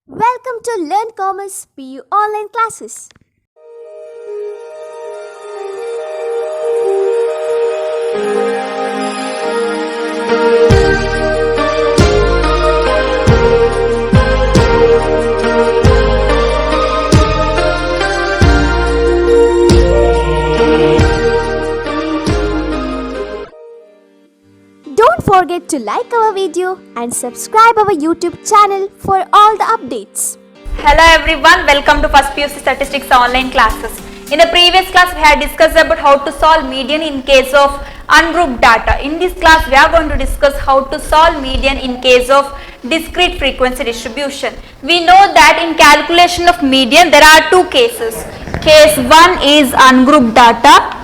Welcome to Learn Commerce PU online classes. Don't forget to like our video and subscribe our YouTube channel for all the updates. Hello everyone, welcome to First PUC Statistics online classes. In the previous class we had discussed about how to solve median in case of ungrouped data. In this class we are going to discuss how to solve median in case of discrete frequency distribution. We know that in calculation of median there are two cases. Case 1 is ungrouped data.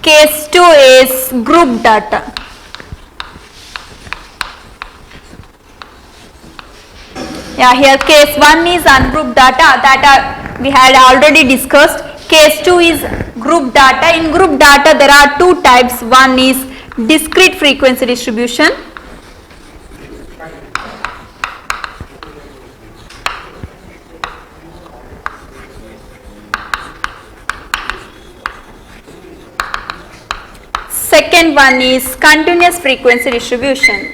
Case 2 is group data. Yeah, here case 1 is ungrouped data we had already discussed. Case 2 is group data. In group data there are two types. One is discrete frequency distribution. Second one is continuous frequency distribution.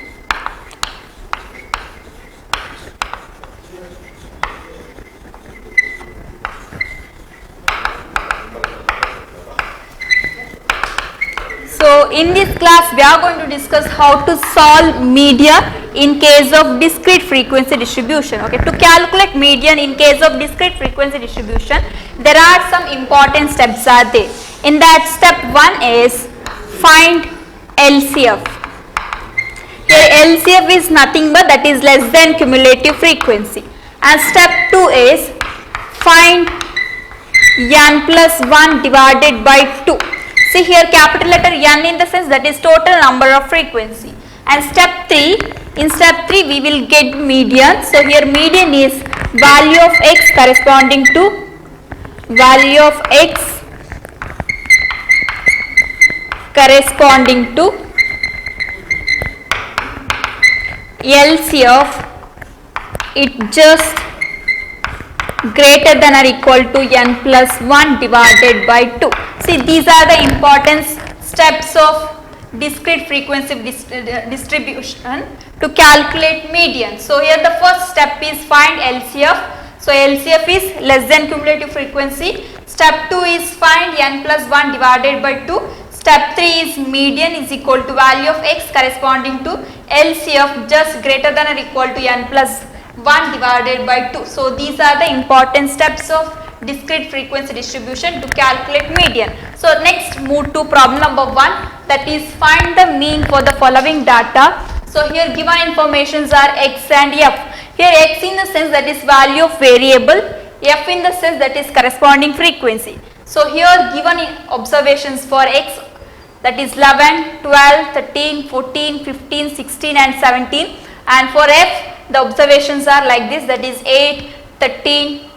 So in this class we are going to discuss how to solve median in case of discrete frequency distribution. Okay, to calculate median in case of discrete frequency distribution there are some important steps are there. In that step 1 is find LCF. Here LCF is nothing but that is less than cumulative frequency. And step 2 is find n plus 1 divided by 2. See here capital letter n in the sense that is total number of frequency. And step 3, in step 3 we will get median. So here median is value of x corresponding to value of x corresponding to LCF, it just greater than or equal to n plus 1 divided by 2. See, these are the important steps of discrete frequency distribution to calculate median. So here the first step is find LCF. So LCF is less than cumulative frequency. Step 2 is find n plus 1 divided by 2. Step 3 is median is equal to value of x corresponding to LCF just greater than or equal to n plus 1 divided by 2. So these are the important steps of discrete frequency distribution to calculate median. So next move to problem number 1, that is find the mean for the following data. So here given informations are x and f. Here x in the sense that is value of variable, f in the sense that is corresponding frequency. So here given observations for x, that is 11, 12, 13, 14, 15, 16 and 17, and for f the observations are like this, that is 8, 13,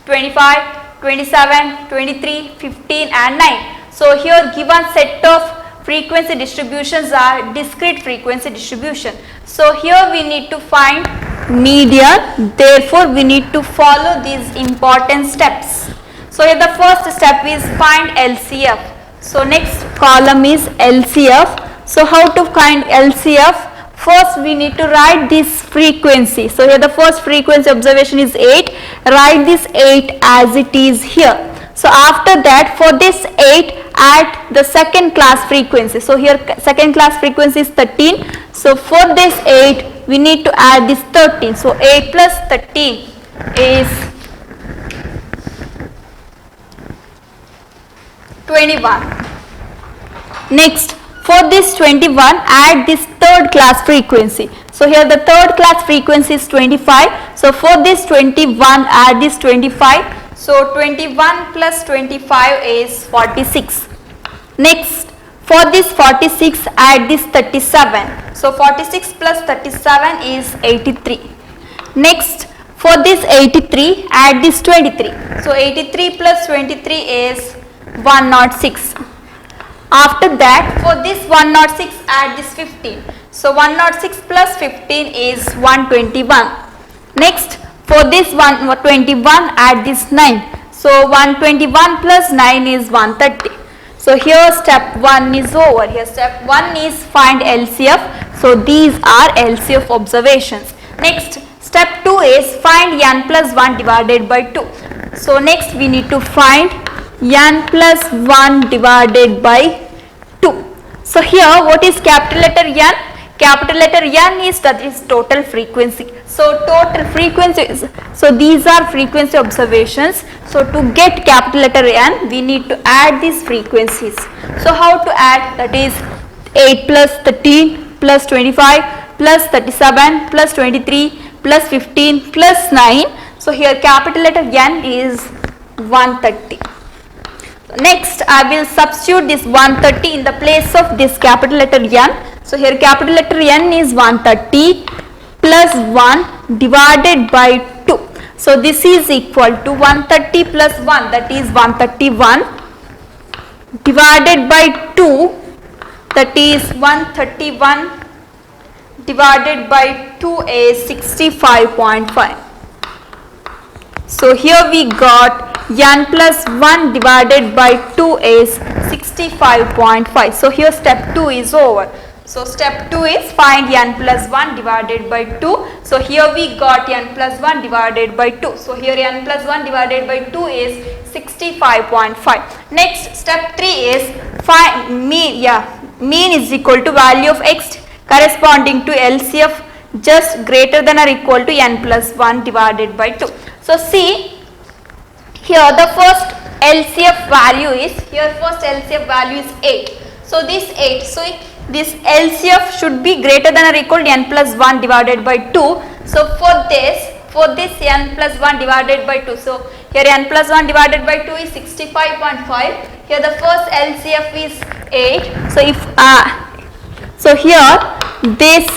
25, 27, 23, 15 and 9. So here given set of frequency distributions are discrete frequency distribution. So here we need to find median, therefore we need to follow these important steps. So here the first step is find LCF. So next column is LCF. So how to find LCF? First we need to write this frequency. So here the first frequency observation is 8. Write this 8 as it is here. So after that for this 8 add the second class frequency. So here second class frequency is 13. So for this 8 we need to add this 13. So 8 plus 13 is 21. Next for this 21 add this third class frequency. So here the third class frequency is 25. So for this 21 add this 25. So 21 plus 25 is 46. Next for this 46 add this 37. So 46 plus 37 is 83. Next for this 83 add this 23. So 83 plus 23 is 106. After that, for this 106, add this 15. So 106 plus 15 is 121. Next, for this 121, add this 9. So 121 plus 9 is 130. So here step 1 is over. Here step 1 is find LCF. So these are LCF observations. Next, step 2 is find n plus 1 divided by 2. So next we need to find n plus 1 divided by 2. So here what is capital letter N? Capital letter N is that is total frequency. So total frequency is, so these are frequency observations. So to get capital letter N, we need to add these frequencies. So how to add? That is 8 plus 13 plus 25 plus 37 plus 23 plus 15 plus 9. So here capital letter N is 130. Next, I will substitute this 130 in the place of this capital letter N. So here capital letter N is 130 plus 1 divided by 2. So this is equal to 130 plus 1, that is 131, divided by 2, that is 131 divided by 2 is 65.5. So here we got n plus 1 divided by 2 is 65.5. So here step 2 is over. So step 2 is find n plus 1 divided by 2. So here we got n plus 1 divided by 2. So here n plus 1 divided by 2 is 65.5. Next step 3 is find mean. Mean is equal to value of x corresponding to LCF just greater than or equal to n plus 1 divided by 2. So see, here the first LCF value is, here first LCF value is 8. So this 8, so this LCF should be greater than or equal to n plus 1 divided by 2. So for this n plus 1 divided by 2, so here n plus 1 divided by 2 is 65.5. Here the first LCF is 8. So if so here this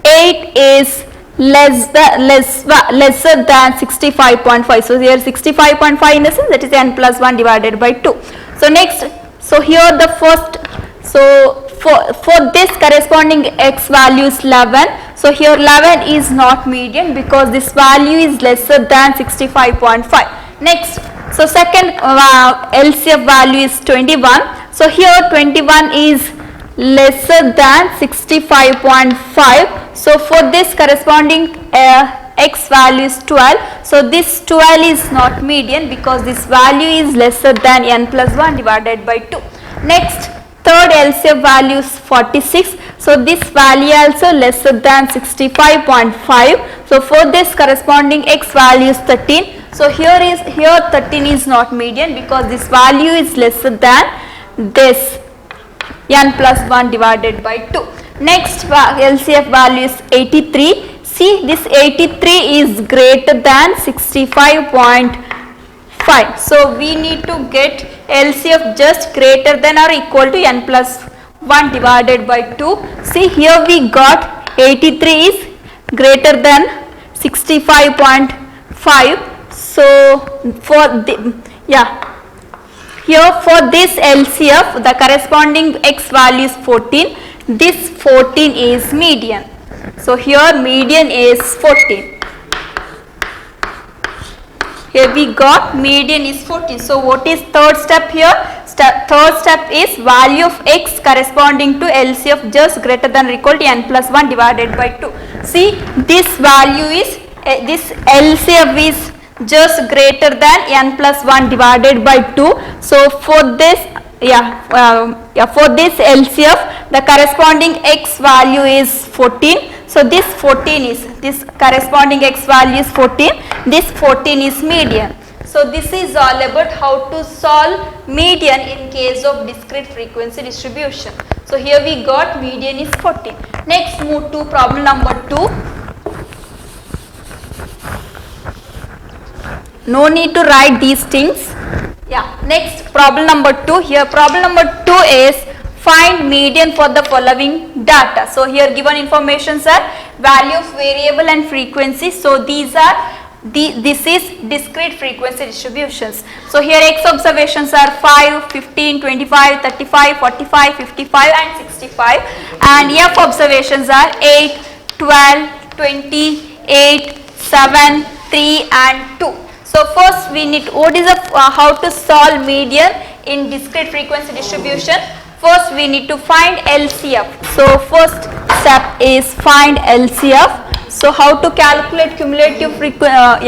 8 is lesser than 65.5. So here 65.5 in the sense that is n plus 1 divided by 2. So next, so here the first, so for this corresponding x value is 11. So here 11 is not median because this value is lesser than 65.5. Next, so second LCF value is 21. So here 21 is lesser than 65.5. So for this corresponding x value is 12. So this 12 is not median because this value is lesser than n plus 1 divided by 2. Next, third LCF value is 46. So this value also lesser than 65.5. So for this corresponding x value is 13. So here 13 is not median because this value is lesser than this n plus 1 divided by 2. Next LCF value is 83. See, this 83 is greater than 65.5. So we need to get LCF just greater than or equal to n plus 1 divided by 2. See, here we got 83 is greater than 65.5. So for the here for this LCF the corresponding x value is 14. This 14 is median. So here median is 14. Here we got median is 14. So what is third step here? Third step is value of x corresponding to LCF just greater than or equal to n plus 1 divided by 2. See, this value is this LCF is just greater than n plus 1 divided by 2. So for this for this LCF the corresponding x value is 14. So this 14 is, this corresponding x value is 14. This 14 is median. So this is all about how to solve median in case of discrete frequency distribution. So here we got median is 14. Next, move to problem number 2. No need to write these things. Next, problem number 2. Here problem number 2 is find median for the following data. So here given informations are value of variable and frequency. So these are This is discrete frequency distributions. So here X observations are 5, 15, 25, 35, 45, 55 and 65, and F observations are 8, 12, 20, 8, 7, 3 and 2. So first we need, what is how to solve median in discrete frequency distribution? First we need to find LCF. So first step is find LCF. So how to calculate cumulative frequency,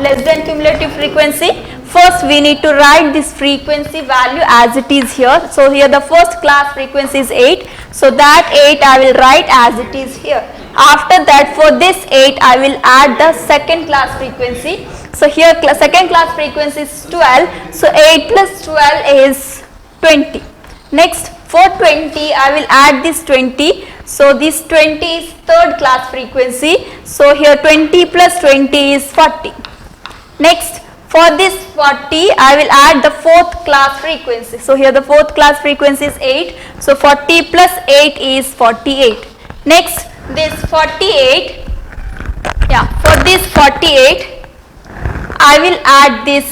less than cumulative frequency? First we need to write this frequency value as it is here. So here the first class frequency is 8. So that 8 I will write as it is here. After that, for this 8 I will add the second class frequency. So here second class frequency is 12. So 8 plus 12 is 20. Next, for 20 I will add this 20. So this 20 is third class frequency. So here 20 plus 20 is 40. Next, for this 40 I will add the fourth class frequency. So here the fourth class frequency is 8. So 40 plus 8 is 48. Next, this 48, for this 48 I will add this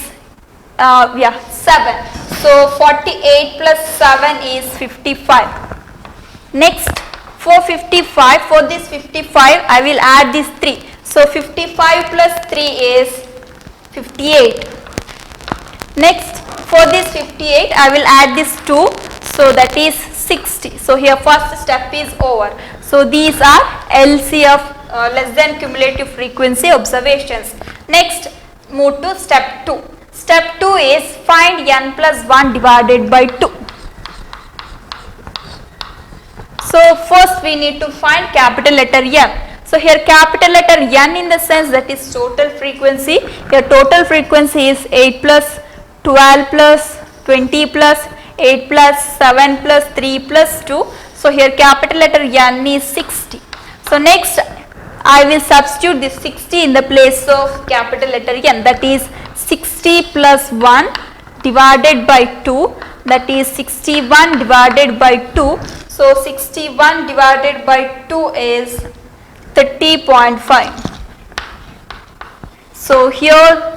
7. So 48 plus 7 is 55. Next, for 55, for this 55 I will add this 3. So 55 plus 3 is 58. Next, for this 58 I will add this 2. So that is 60. So here first step is over. So these are LCF less than cumulative frequency observations. Next, move to step 2. Step 2 is find n plus 1 divided by 2. So first we need to find capital letter N. So here capital letter N in the sense that is total frequency. Here total frequency is 8 plus 12 plus 20 plus 8 plus 7 plus 3 plus 2. So here capital letter N is 60. So next I will substitute this 60 in the place of capital letter N, that is 60 plus 1 divided by 2, that is 61 divided by 2. So 61 divided by 2 is 30.5. So here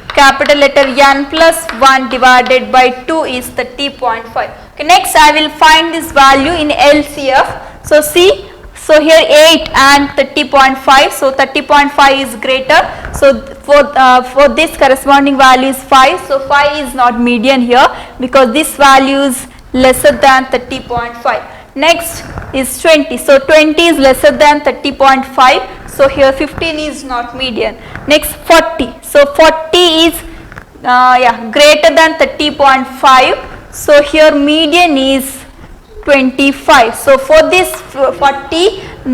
capital letter N plus 1 divided by 2 is 30.5. Okay, next I will find this value in LCF. So see, so here 8 and 30.5, so 30.5 is greater. So for this corresponding value is 5. So 5 is not median here because this value is lesser than 30.5. Next is 20. So 20 is lesser than 30.5. So here 15 is not median. Next 40. So 40 is greater than 30.5. So here median is 25. So for this 40,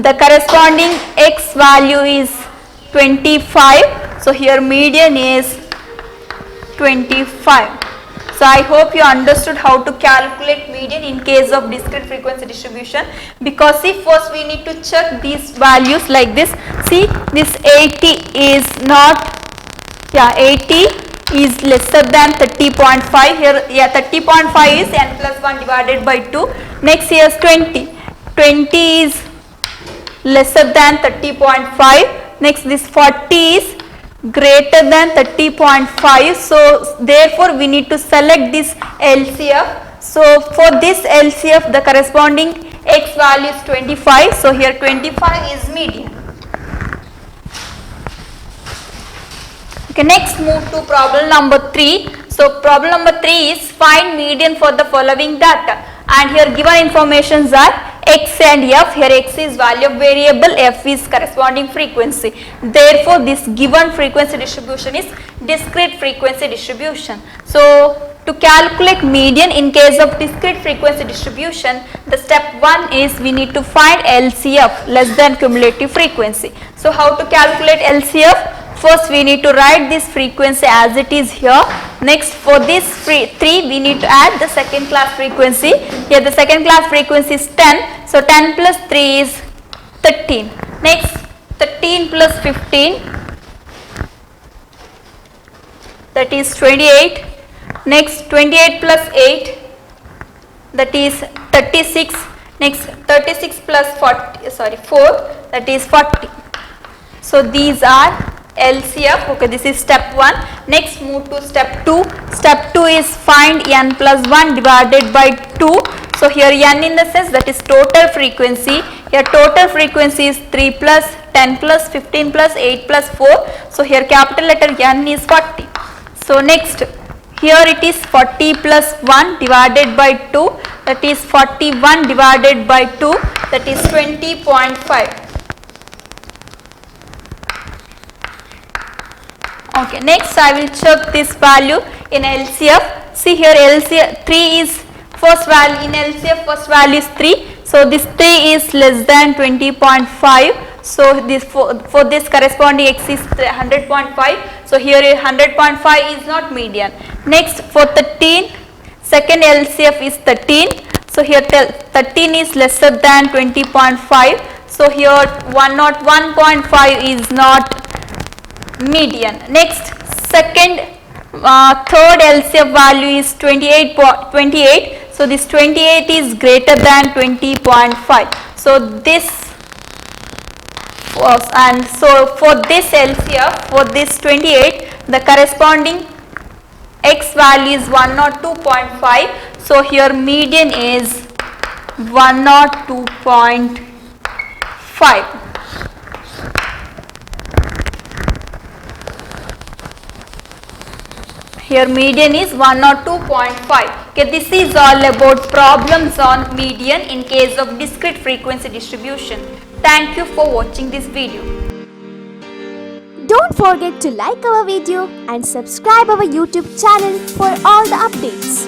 the corresponding x value is 25. So here median is 25. So I hope you understood how to calculate median in case of discrete frequency distribution, because see, first we need to check these values like this. See, this 80 is not, 80 is lesser than 30.5. Here 30.5 is n plus 1 divided by 2. Next here is 20. 20 is lesser than 30.5. Next this 40 is greater than 30.5. So therefore we need to select this LCF. So for this LCF the corresponding x value is 25. So here 25 is median. Okay, next move to problem number 3. So problem number 3 is find median for the following data, and here given informations are x and f. Here x is value of variable, f is corresponding frequency. Therefore this given frequency distribution is discrete frequency distribution. So to calculate median in case of discrete frequency distribution, the step 1 is we need to find LCF, less than cumulative frequency. So how to calculate LCF? First we need to write this frequency as it is here. Next for this 3 we need to add the second class frequency. Here the second class frequency is 10. So 10 plus 3 is 13. Next 13 plus 15, that is 28. Next 28 plus 8, that is 36. Next 36 plus 4, that is 40. So these are LCF. Okay, this is step 1. Next move to step 2. Step 2 is find n plus 1 divided by 2. So here n in the sense that is total frequency. Here total frequency is 3 plus 10 plus 15 plus 8 plus 4. So here capital letter n is 40. So next here it is 40 plus 1 divided by 2, that is 41 divided by 2, that is 20.5. Okay, next I will check this value in LCF. See here LCF 3 is first value in LCF, first value is 3. So this 3 is less than 20.5. So this for this corresponding x is 100.5. So here 100.5 is not median. Next for 13, second LCF is 13. So here 13 is lesser than 20.5. So here 101.5 is not median. Next second third LCF value is 28. So this 28 is greater than 20.5. So this was, and so for this LCF, for this 28, the corresponding x value is 102.5. So here median is 102.5. Here median is 102.5. Okay, this is all about problems on median in case of discrete frequency distribution. Thank you for watching this video. Don't forget to like our video and subscribe our YouTube channel for all the updates.